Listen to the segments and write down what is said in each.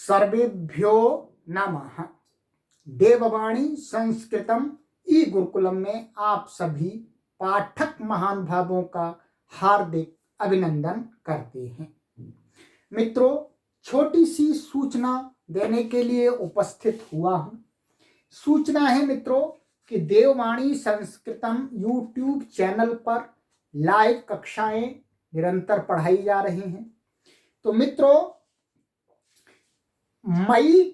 सर्वेभ्यो नमः। देववाणी संस्कृतम ई गुरुकुलम में आप सभी पाठक महानुभावों का हार्दिक अभिनंदन करते हैं। मित्रों, छोटी सी सूचना देने के लिए उपस्थित हुआ हूं। सूचना है मित्रों कि देववाणी संस्कृतम यूट्यूब चैनल पर लाइव कक्षाएं निरंतर पढ़ाई जा रही हैं। तो मित्रों, मई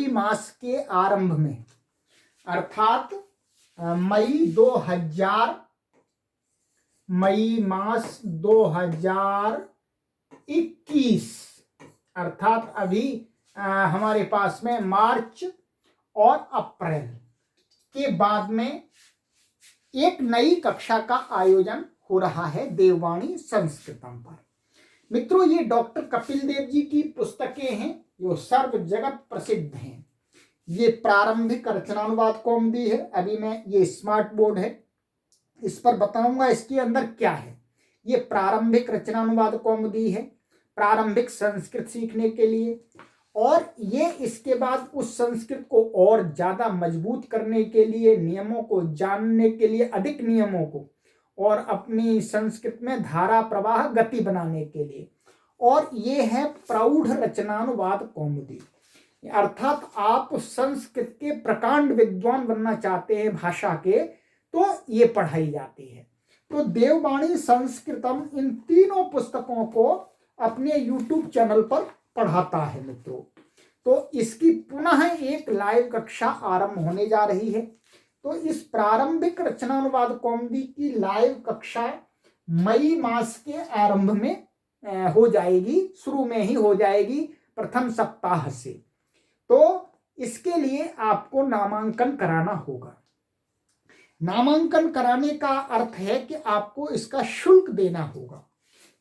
मास के आरंभ में अर्थात मई मास 2021 अर्थात अभी हमारे पास में मार्च और अप्रैल के बाद में एक नई कक्षा का आयोजन हो रहा है देववाणी संस्कृतम पर। मित्रों, ये डॉक्टर कपिल देव जी की पुस्तकें हैं जो सर्व जगत प्रसिद्ध हैं। ये प्रारंभिक रचनानुवाद कौमुदी है। अभी मैं ये स्मार्ट बोर्ड है, इस पर बताऊंगा इसके अंदर क्या है। ये प्रारंभिक रचनानुवाद कौमुदी है प्रारंभिक संस्कृत सीखने के लिए, और ये इसके बाद उस संस्कृत को और ज्यादा मजबूत करने के लिए, नियमों को जानने के लिए, अधिक नियमों को, और अपनी संस्कृत में धारा प्रवाह गति बनाने के लिए। और ये है प्रौढ़ रचनानुवाद कौमुदी, अर्थात आप संस्कृत के प्रकांड विद्वान बनना चाहते हैं भाषा के, तो ये पढ़ाई जाती है। तो देववाणी संस्कृतम इन तीनों पुस्तकों को अपने YouTube चैनल पर पढ़ाता है मित्रों। तो इसकी पुनः एक लाइव कक्षा आरंभ होने जा रही है। तो इस प्रारंभिक रचनानुवाद कौमुदी की लाइव कक्षा मई मास के आरंभ में हो जाएगी, शुरू में ही हो जाएगी, प्रथम सप्ताह से। तो इसके लिए आपको नामांकन कराना होगा। नामांकन कराने का अर्थ है कि आपको इसका शुल्क देना होगा।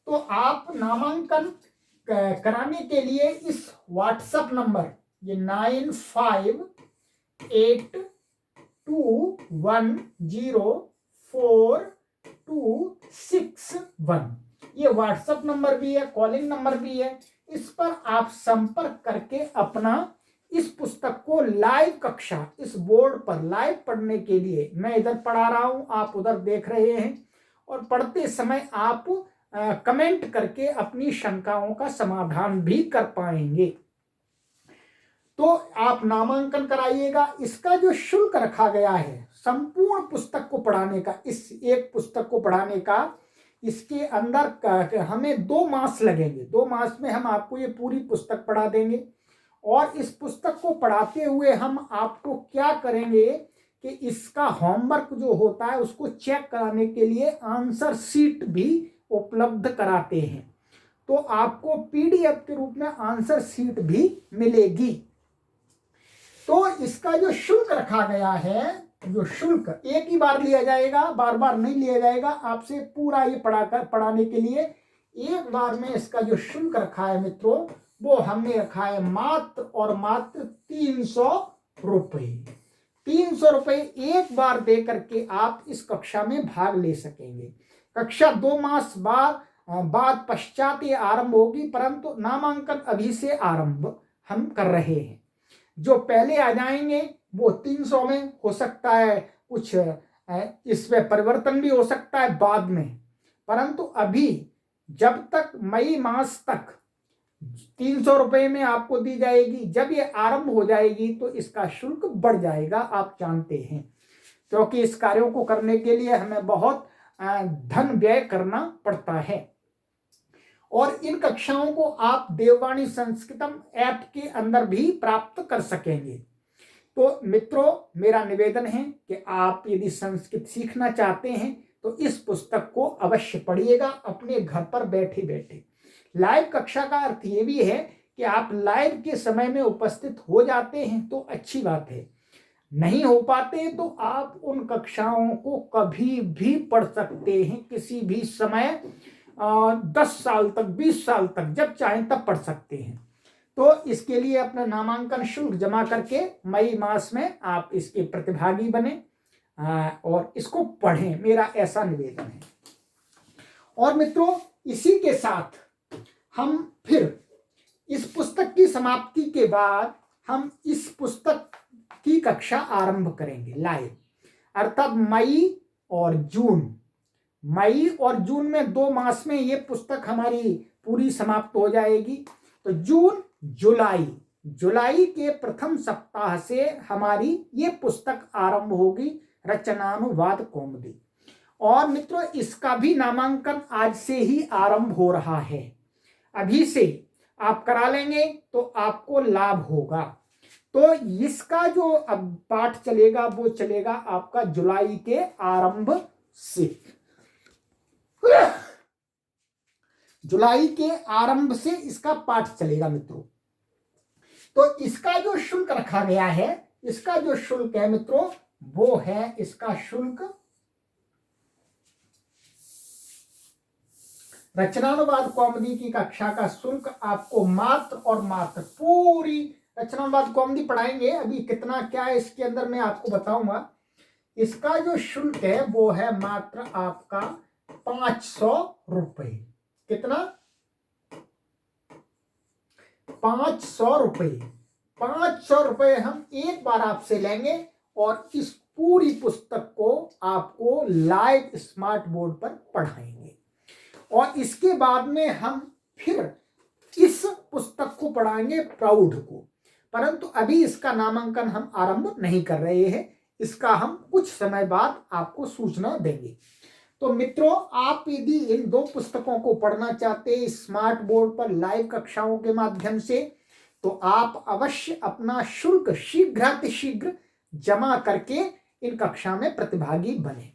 तो आप नामांकन कराने के लिए इस व्हाट्सएप नंबर, ये 9582104261, ये व्हाट्सएप नंबर भी है, कॉलिंग नंबर भी है। इस पर आप संपर्क करके अपना इस पुस्तक को लाइव कक्षा इस बोर्ड पर लाइव पढ़ने के लिए, मैं इधर पढ़ा रहा हूं, आप उधर देख रहे हैं, और पढ़ते समय आप कमेंट करके अपनी शंकाओं का समाधान भी कर पाएंगे। तो आप नामांकन कराइएगा। इसका जो शुल्क रखा गया है संपूर्ण पुस्तक को पढ़ाने का, इस एक पुस्तक को पढ़ाने का, इसके अंदर हमें 2 मास लगेंगे। 2 मास में हम आपको ये पूरी पुस्तक पढ़ा देंगे। और इस पुस्तक को पढ़ाते हुए हम आपको क्या करेंगे कि इसका होमवर्क जो होता है उसको चेक कराने के लिए आंसर शीट भी उपलब्ध कराते हैं। तो आपको PDF के रूप में आंसर शीट भी मिलेगी। तो इसका जो शुल्क रखा गया है, जो शुल्क एक ही बार लिया जाएगा, बार बार नहीं लिया जाएगा आपसे। पूरा ये पढ़ाने के लिए एक बार में इसका जो शुल्क रखा है मित्रों, वो हमने रखा है मात्र और मात्र 300 रुपये। 300 रुपये एक बार दे करके आप इस कक्षा में भाग ले सकेंगे। कक्षा 2 मास बाद पश्चात ये आरंभ होगी, परंतु नामांकन अभी से आरंभ हम कर रहे हैं। जो पहले आ जाएंगे वो 300 में, हो सकता है कुछ इसमें परिवर्तन भी हो सकता है बाद में, परंतु अभी जब तक मई मास तक 300 रुपये में आपको दी जाएगी। जब ये आरंभ हो जाएगी तो इसका शुल्क बढ़ जाएगा, आप जानते हैं, क्योंकि इस कार्यों को करने के लिए हमें बहुत धन व्यय करना पड़ता है। और इन कक्षाओं को आप देववाणी संस्कृतम ऐप के अंदर भी प्राप्त कर सकेंगे। तो मित्रों, मेरा निवेदन है कि आप यदि संस्कृत सीखना चाहते हैं तो इस पुस्तक को अवश्य पढ़िएगा अपने घर पर बैठे बैठे। लाइव कक्षा का अर्थ ये भी है कि आप लाइव के समय में उपस्थित हो जाते हैं तो अच्छी बात है, नहीं हो पाते तो आप उन कक्षाओं को कभी भी पढ़ सकते हैं, किसी भी समय, 10 साल तक, 20 साल तक, जब चाहें तब पढ़ सकते हैं। तो इसके लिए अपना नामांकन शुल्क जमा करके मई मास में आप इसके प्रतिभागी बने और इसको पढ़ें, मेरा ऐसा निवेदन है। और मित्रों, इसी के साथ हम फिर इस पुस्तक की समाप्ति के बाद हम इस पुस्तक की कक्षा आरंभ करेंगे लाइव, अर्थात मई और जून में 2 मास में ये पुस्तक हमारी पूरी समाप्त हो जाएगी। तो जून जुलाई के प्रथम सप्ताह से हमारी ये पुस्तक आरंभ होगी, रचनानुवाद कौमुदी। और मित्रों, इसका भी नामांकन आज से ही आरंभ हो रहा है। अभी से आप करा लेंगे तो आपको लाभ होगा। तो इसका जो अब पाठ चलेगा वो चलेगा आपका जुलाई के आरंभ से। जुलाई के आरंभ से इसका पाठ चलेगा मित्रों। तो इसका जो शुल्क रखा गया है, इसका जो शुल्क है मित्रों, वो है इसका शुल्क, रचनानुवाद कौमुदी की कक्षा का शुल्क आपको मात्र और मात्र, पूरी रचनानुवाद कौमुदी पढ़ाएंगे, अभी कितना क्या है इसके अंदर मैं आपको बताऊंगा। इसका जो शुल्क है वो है मात्र आपका 500 रुपए। कितना? 500 रुपए। 500 रुपए हम एक बार आपसे लेंगे और इस पूरी पुस्तक को आपको लाइव स्मार्ट बोर्ड पर पढ़ाएंगे। और इसके बाद में हम फिर इस पुस्तक को पढ़ाएंगे प्रौढ़ को, परंतु अभी इसका नामांकन हम आरंभ नहीं कर रहे हैं, इसका हम कुछ समय बाद आपको सूचना देंगे। तो मित्रों, आप यदि इन 2 पुस्तकों को पढ़ना चाहते हैं स्मार्ट बोर्ड पर लाइव कक्षाओं के माध्यम से, तो आप अवश्य अपना शुल्क शीघ्रातिशीघ्र जमा करके इन कक्षा में प्रतिभागी बने।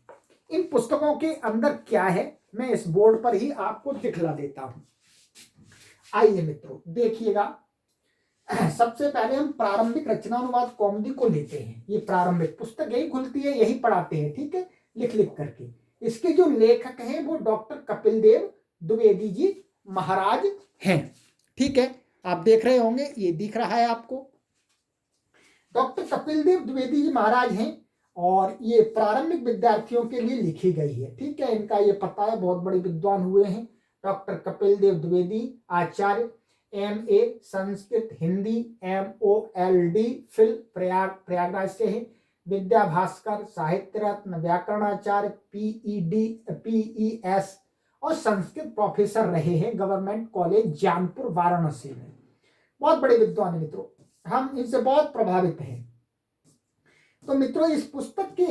इन पुस्तकों के अंदर क्या है मैं इस बोर्ड पर ही आपको दिखला देता हूं। आइए मित्रों देखिएगा। सबसे पहले हम प्रारंभिक रचनानुवाद कौमुदी को लेते हैं। ये प्रारंभिक पुस्तक यही खुलती है, यही पढ़ाते हैं, ठीक है, लिख करके। इसके जो लेखक हैं वो डॉक्टर कपिल देव द्विवेदी जी महाराज हैं, ठीक है। आप देख रहे होंगे, ये दिख रहा है आपको, डॉक्टर कपिल देव द्विवेदी जी महाराज हैं और ये प्रारंभिक विद्यार्थियों के लिए लिखी गई है, ठीक है। इनका ये पता है, बहुत बड़े विद्वान हुए हैं doctor Kapil Dev Dwivedi, Acharya, MA Sanskrit Hindi MOLD Phil Prayagraj से है। विद्या भास्कर साहित्य रत्न व्याकरणाचार्य PES और संस्कृत प्रोफेसर रहे हैं गवर्नमेंट कॉलेज जानपुर वाराणसी में। बहुत बड़े विद्वान मित्रों, हम इनसे बहुत प्रभावित हैं। तो मित्रों, इस पुस्तक के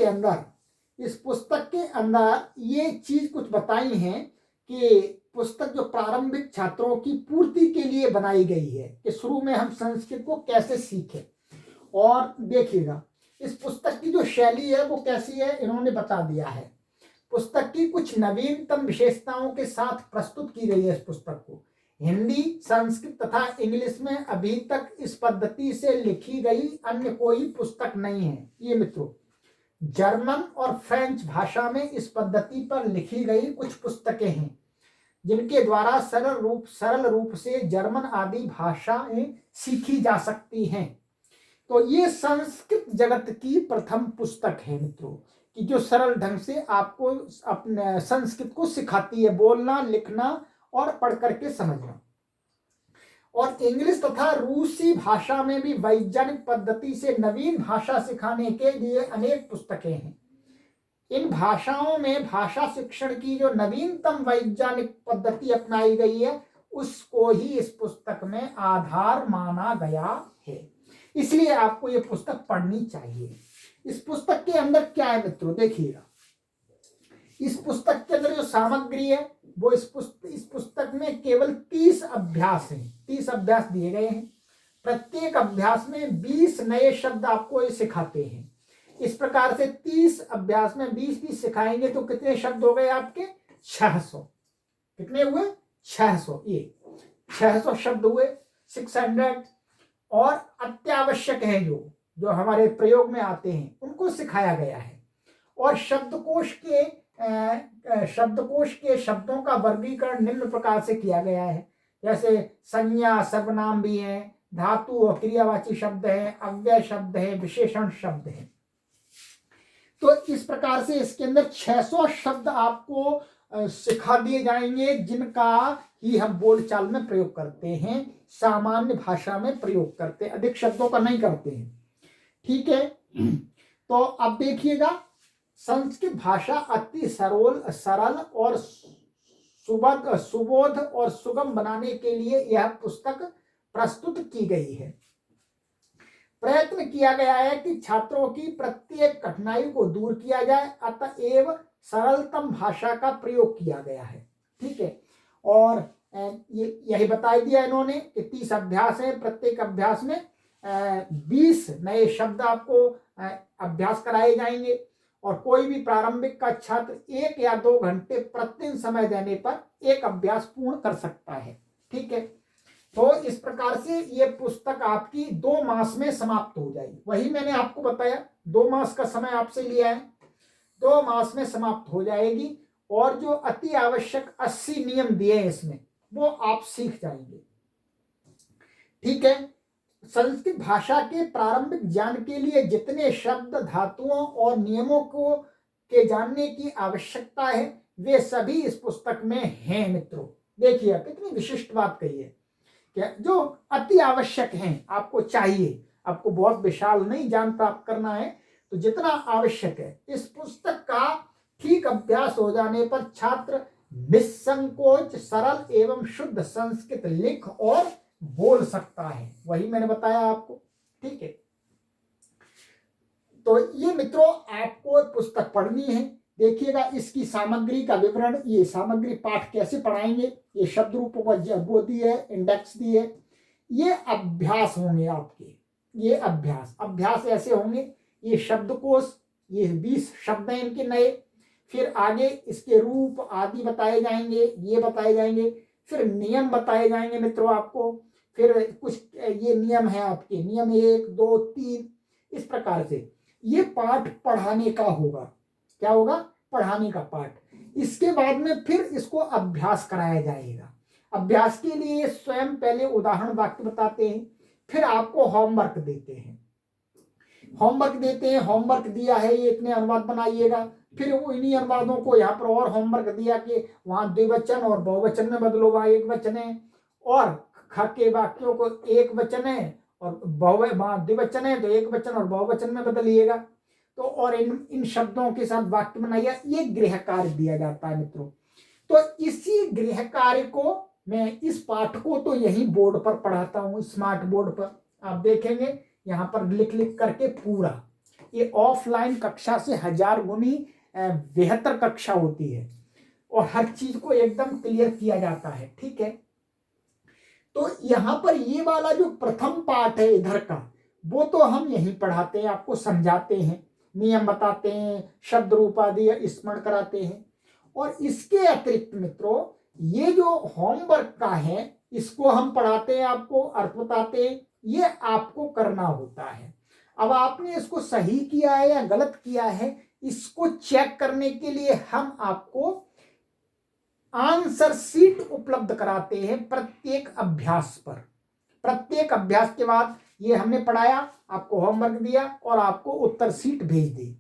अंदर ये चीज कुछ बताई है कि पुस्तक जो प्रारंभिक छात्रों की पूर्ति के लिए बनाई गई है कि शुरू में हम संस्कृत को कैसे सीखें। और देखिएगा इस पुस्तक की जो शैली है वो कैसी है, इन्होंने बता दिया है। पुस्तक की कुछ नवीनतम विशेषताओं के साथ प्रस्तुत की गई है। इस पुस्तक को हिंदी, संस्कृत तथा इंग्लिश में अभी तक इस पद्धति से लिखी गई अन्य कोई पुस्तक नहीं है। ये मित्रों, जर्मन और फ्रेंच भाषा में इस पद्धति पर लिखी गई कुछ पुस्तकें हैं जिनके द्वारा सरल रूप से जर्मन आदि भाषाएं सीखी जा सकती हैं। तो ये संस्कृत जगत की प्रथम पुस्तक है मित्रों, कि जो सरल ढंग से आपको अपने संस्कृत को सिखाती है, बोलना, लिखना और पढ़ करके समझना। और इंग्लिश तथा रूसी भाषा में भी वैज्ञानिक पद्धति से नवीन भाषा सिखाने के लिए अनेक पुस्तकें हैं। इन भाषाओं में भाषा शिक्षण की जो नवीनतम वैज्ञानिक पद्धति अपनाई गई है उसको ही इस पुस्तक में आधार माना गया है, इसलिए आपको ये पुस्तक पढ़नी चाहिए। इस पुस्तक के अंदर क्या है मित्रों, देखिएगा। इस पुस्तक के अंदर जो सामग्री है वो इस पुस्तक में केवल 30 अभ्यास हैं। 30 अभ्यास दिए गए हैं। प्रत्येक अभ्यास में 20 नए शब्द आपको ये सिखाते हैं। इस प्रकार से 30 अभ्यास में 20 सिखाएंगे तो कितने शब्द हो गए आपके? 600। कितने हुए? 600। ये 600 शब्द हुए, 600। और अत्यावश्यक है जो हमारे प्रयोग में आते हैं उनको सिखाया गया है। और शब्दकोश के शब्दों का वर्गीकरण निम्न प्रकार से किया गया है, जैसे संज्ञा सर्वनाम भी है, धातु और क्रियावाची शब्द है, अव्यय शब्द है, विशेषण शब्द है। तो इस प्रकार से इसके अंदर 600 शब्द आपको सिखा दिए जाएंगे जिनका ही हम बोलचाल में प्रयोग करते हैं, सामान्य भाषा में प्रयोग करते हैं, अधिक शब्दों का नहीं करते हैं। ठीक है, तो अब देखिएगा, संस्कृत भाषा अति सरल और सुबोध और सुगम बनाने के लिए यह पुस्तक प्रस्तुत की गई है। प्रयत्न किया गया है कि छात्रों की प्रत्येक कठिनाई को दूर किया जाए, अतएव सरलतम भाषा का प्रयोग किया गया है। ठीक है, और यही बता दिया इन्होंने कि 30 अभ्यास है, प्रत्येक अभ्यास में 20 नए शब्द आपको अभ्यास कराए जाएंगे, और कोई भी प्रारंभिक का छात्र 1 या 2 घंटे प्रतिदिन समय देने पर एक अभ्यास पूर्ण कर सकता है। ठीक है, तो इस प्रकार से ये पुस्तक आपकी 2 मास में समाप्त हो जाएगी। वही मैंने आपको बताया, 2 मास का समय आपसे लिया है, 2 मास में समाप्त हो जाएगी, और जो अति आवश्यक 80 नियम दिए हैं इसमें, वो आप सीख जाएंगे। ठीक है, संस्कृत भाषा के प्रारंभिक ज्ञान के लिए जितने शब्द, धातुओं और नियमों को के जानने की आवश्यकता है, वे सभी इस पुस्तक में हैं मित्रों। देखिए कितनी विशिष्ट बात कही है, क्या जो अति आवश्यक हैं, आपको चाहिए, आपको बहुत विशाल नहीं ज्ञान प्राप्त करना है, तो जितना आवश्यक है इस पुस्तक का ठीक अभ्यास हो जाने पर छात्र निसंकोच सरल एवं शुद्ध संस्कृत लिख और बोल सकता है। वही मैंने बताया आपको। ठीक है, तो ये मित्रों आपको पुस्तक पढ़नी है। देखिएगा इसकी सामग्री का विवरण, ये सामग्री पाठ कैसे पढ़ाएंगे, ये शब्द रूपों का वो दी है, इंडेक्स दी है, ये अभ्यास होंगे आपके, ये अभ्यास ऐसे होंगे, ये शब्दकोश, ये 20 शब्द हैं इनके नए, फिर आगे इसके रूप आदि बताए जाएंगे, ये बताए जाएंगे, फिर नियम बताए जाएंगे मित्रों आपको, फिर कुछ ये नियम है आपके, नियम 1 2 3, इस प्रकार से ये पाठ पढ़ाने का होगा। क्या होगा? पढ़ाने का पाठ। इसके बाद में फिर इसको अभ्यास कराया जाएगा। अभ्यास के लिए स्वयं पहले उदाहरण वाक्य बताते हैं, फिर आपको होमवर्क देते हैं। होमवर्क दिया है, ये इतने अनुवाद बनाइएगा, फिर वो इन्हीं अनुवादों को यहाँ पर और होमवर्क दिया कि वहां द्विवचन और बहुवचन में बदलो, वहां एक वचन है, और ख के वाक्यों को एक वचन है और वहां द्विवचन है तो एक वचन और बहुवचन में बदलिएगा। तो और इन शब्दों के साथ वाक्य बनाइए, ये गृह कार्य दिया जाता है मित्रों। तो इसी गृह कार्य को मैं, इस पाठ को तो यही बोर्ड पर पढ़ाता हूँ, स्मार्ट बोर्ड पर आप देखेंगे, यहाँ पर लिख करके पूरा। ये ऑफलाइन कक्षा से 1000 गुनी बेहतर कक्षा होती है, और हर चीज को एकदम क्लियर किया जाता है। ठीक है, तो यहाँ पर ये वाला जो प्रथम पाठ है इधर का, वो तो हम यहीं पढ़ाते हैं, आपको समझाते हैं, नियम बताते हैं, शब्द रूप आदि स्मरण कराते हैं। और इसके अतिरिक्त मित्रों ये जो होमवर्क का है, इसको हम पढ़ाते हैं, आपको अर्थ बताते हैं, ये आपको करना होता है। अब आपने इसको सही किया है या गलत किया है, इसको चेक करने के लिए हम आपको आंसर शीट उपलब्ध कराते हैं प्रत्येक अभ्यास पर। प्रत्येक अभ्यास के बाद ये हमने पढ़ाया, आपको होमवर्क दिया और आपको उत्तर शीट भेज दी।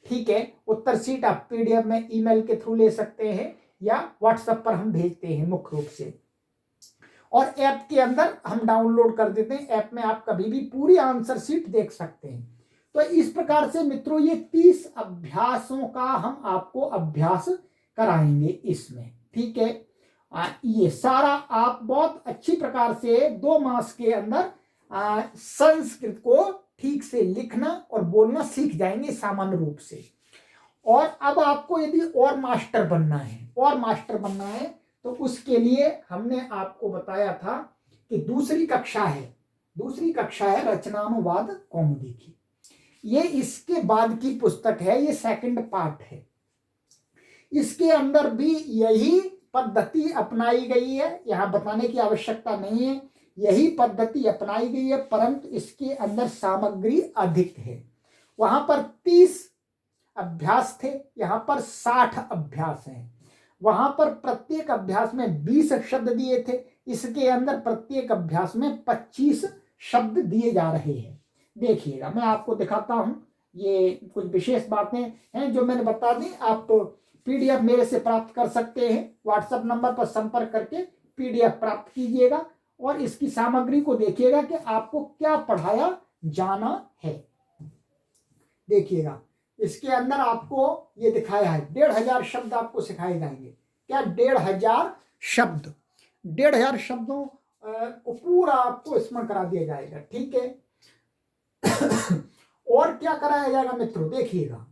ठीक है, उत्तर शीट आप पीडीएफ में ईमेल के थ्रू ले सकते हैं या व्हाट्सएप पर हम भेजते हैं मुख्य रूप से, और ऐप के अंदर हम डाउनलोड कर देते हैं। ऐप में आप कभी भी पूरी आंसर शीट देख सकते हैं। तो इस प्रकार से मित्रों ये 30 अभ्यासों का हम आपको अभ्यास कराएंगे इसमें। ठीक है, ये सारा आप बहुत अच्छी प्रकार से 2 मास के अंदर संस्कृत को ठीक से लिखना और बोलना सीख जाएंगे सामान्य रूप से। और अब आपको यदि और मास्टर बनना है तो उसके लिए हमने आपको बताया था कि दूसरी कक्षा है रचनानुवाद कौमुदी की। ये इसके बाद की पुस्तक है, ये सेकंड पार्ट है। इसके अंदर भी यही पद्धति अपनाई गई है, यहां बताने की आवश्यकता नहीं है, यही पद्धति अपनाई गई है, परंतु इसके अंदर सामग्री अधिक है। वहां पर 30 अभ्यास थे, यहां पर 60 अभ्यास हैं। वहां पर प्रत्येक अभ्यास में 20 शब्द दिए थे, इसके अंदर प्रत्येक अभ्यास में 25 शब्द दिए जा रहे हैं। देखिएगा, मैं आपको दिखाता हूं, ये कुछ विशेष बातें हैं जो मैंने बता दी, आप तो PDF मेरे से प्राप्त कर सकते हैं। व्हाट्सएप नंबर पर संपर्क करके PDF प्राप्त कीजिएगा और इसकी सामग्री को देखिएगा कि आपको क्या पढ़ाया जाना है। देखिएगा इसके अंदर आपको ये दिखाया है 1500 शब्द आपको सिखाए जाएंगे। क्या 1500 शब्द, 1500 शब्दों को पूरा आपको स्मरण करा दिया जाएगा। ठीक है। और क्या कराया जाएगा मित्रों, देखिएगा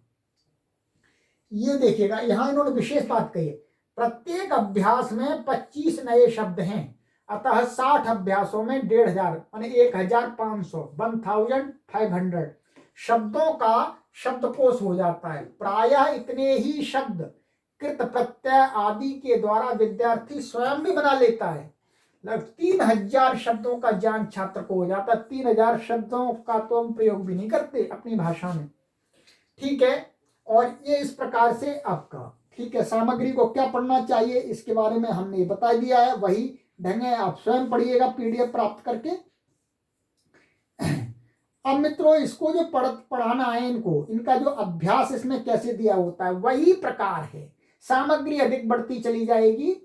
ये देखिएगा यहाँ इन्होंने विशेष बात कही है, प्रत्येक अभ्यास में 25 नए शब्द हैं, अतः 60 अभ्यासों में 1500 माने 1500 शब्दों का शब्दकोश हो जाता है। प्रायः इतने ही शब्द कृत प्रत्यय आदि के द्वारा विद्यार्थी स्वयं भी बना लेता है। लगभग 3000 शब्दों का ज्ञान छात्र को हो जाता है। 3000 शब्दों का तो हम प्रयोग भी नहीं करते अपनी भाषा में। ठीक है। और ये इस प्रकार से आपका, ठीक है, सामग्री को क्या पढ़ना चाहिए इसके बारे में हमने बता दिया है। वही ढंग है, आप स्वयं पढ़िएगा PDF प्राप्त करके। अब मित्रों इसको जो पढ़ाना है, इनको इनका जो अभ्यास इसमें कैसे दिया होता है वही प्रकार है। सामग्री अधिक बढ़ती चली जाएगी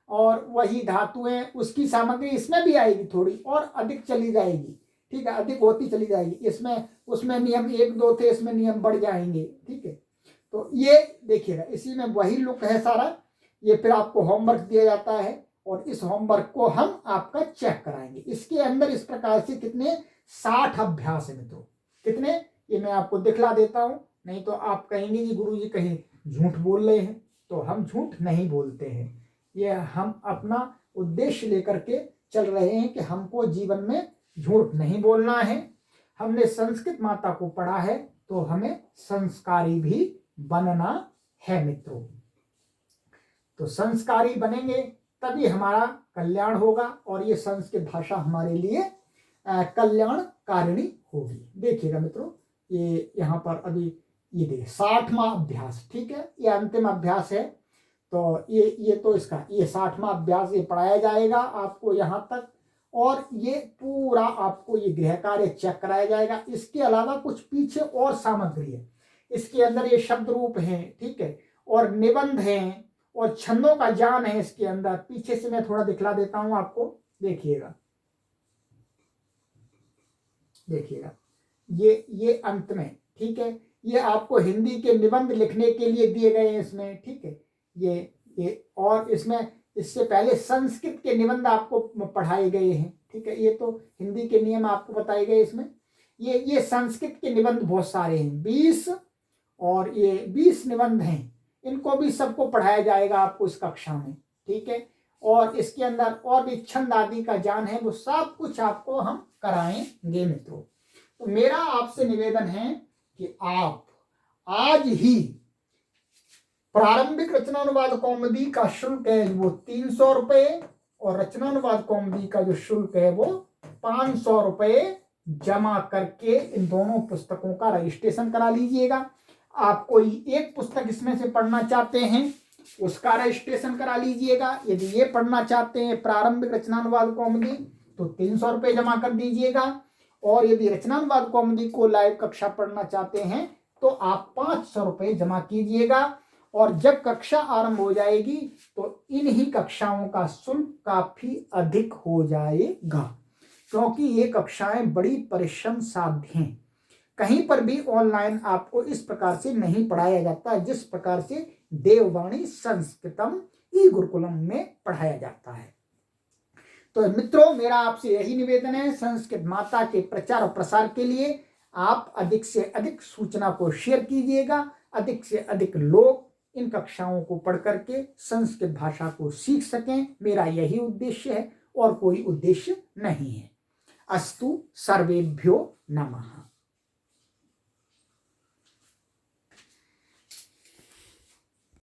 और वही धातुएं उसकी सामग्री इसमें भी आएगी, थोड़ी और अधिक चली जाएगी। ठीक है, अधिक होती चली जाएगी। इसमें उसमें नियम 1-2 थे, इसमें नियम बढ़ जाएंगे। ठीक है, तो ये देखिएगा इसी में वही लुक है सारा। ये फिर आपको होमवर्क दिया जाता है और इस होमवर्क को हम आपका चेक कराएंगे। इसके अंदर इस प्रकार से कितने 60 अभ्यास है मित्रों। कितने, ये मैं आपको दिखला देता हूं, नहीं तो आप कहेंगे कि गुरुजी कहीं झूठ बोल रहे हैं। तो हम झूठ नहीं बोलते हैं, ये हम अपना उद्देश्य लेकर के चल रहे हैं कि हमको जीवन में झूठ नहीं बोलना है। हमने संस्कृत माता को पढ़ा है तो हमें संस्कारी भी बनना है मित्रों। तो संस्कारी बनेंगे तभी हमारा कल्याण होगा और ये संस्कृत भाषा हमारे लिए कल्याणकारिणी होगी। देखिएगा मित्रों, ये यहाँ पर अभी ये देखिए 60वां अभ्यास। ठीक है, ये अंतिम अभ्यास है। तो ये तो इसका ये 60वां अभ्यास ये पढ़ाया जाएगा आपको यहाँ तक, और ये पूरा आपको ये गृह कार्य चेक कराया जाएगा। इसके अलावा कुछ पीछे और सामग्री है, इसके अंदर ये शब्द रूप हैं। ठीक है, और निबंध हैं और छंदों का ज्ञान है इसके अंदर। पीछे से मैं थोड़ा दिखला देता हूं आपको, देखिएगा देखिएगा ये अंत में। ठीक है, ये आपको हिंदी के निबंध लिखने के लिए दिए गए हैं इसमें। ठीक है, ये और इसमें इससे पहले संस्कृत के निबंध आपको पढ़ाए गए हैं। ठीक है, ये तो हिंदी के नियम आपको बताए गए इसमें। ये संस्कृत के निबंध बहुत सारे हैं, 20 और ये 20 निबंध हैं। इनको भी सबको पढ़ाया जाएगा आपको इस कक्षा में। ठीक है, और इसके अंदर और भी छंद आदि का ज्ञान है, वो सब कुछ आपको हम कराएंगे मित्रों। तो मेरा आपसे निवेदन है कि आप आज ही प्रारंभिक रचनानुवाद कौमुदी का शुल्क है वो 300 रुपये और रचनानुवाद कौमुदी का जो शुल्क है वो 500 रुपये जमा करके इन दोनों पुस्तकों का रजिस्ट्रेशन करा लीजिएगा। आप कोई एक पुस्तक इसमें से पढ़ना चाहते हैं उसका रजिस्ट्रेशन करा लीजिएगा। यदि ये पढ़ना चाहते हैं प्रारंभिक रचनानुवाद कौमुदी तो 300 रुपये जमा कर दीजिएगा, और यदि रचनानुवाद कौमुदी को लाइव कक्षा पढ़ना चाहते हैं तो आप 500 रुपये जमा कीजिएगा। और जब कक्षा आरंभ हो जाएगी तो इन्हीं कक्षाओं का शुल्क काफी अधिक हो जाएगा, क्योंकि ये कक्षाएं बड़ी परिश्रम साध्य हैं। कहीं पर भी ऑनलाइन आपको इस प्रकार से नहीं पढ़ाया जाता जिस प्रकार से देववाणी संस्कृतम ई गुरुकुलम में पढ़ाया जाता है। तो मित्रों, मेरा आपसे यही निवेदन है, संस्कृत माता के प्रचार और प्रसार के लिए आप अधिक से अधिक सूचना को शेयर कीजिएगा। अधिक से अधिक लोग इन कक्षाओं को पढ़ करके संस्कृत भाषा को सीख सकें, मेरा यही उद्देश्य है और कोई उद्देश्य नहीं है। अस्तु सर्वेभ्यो नमः।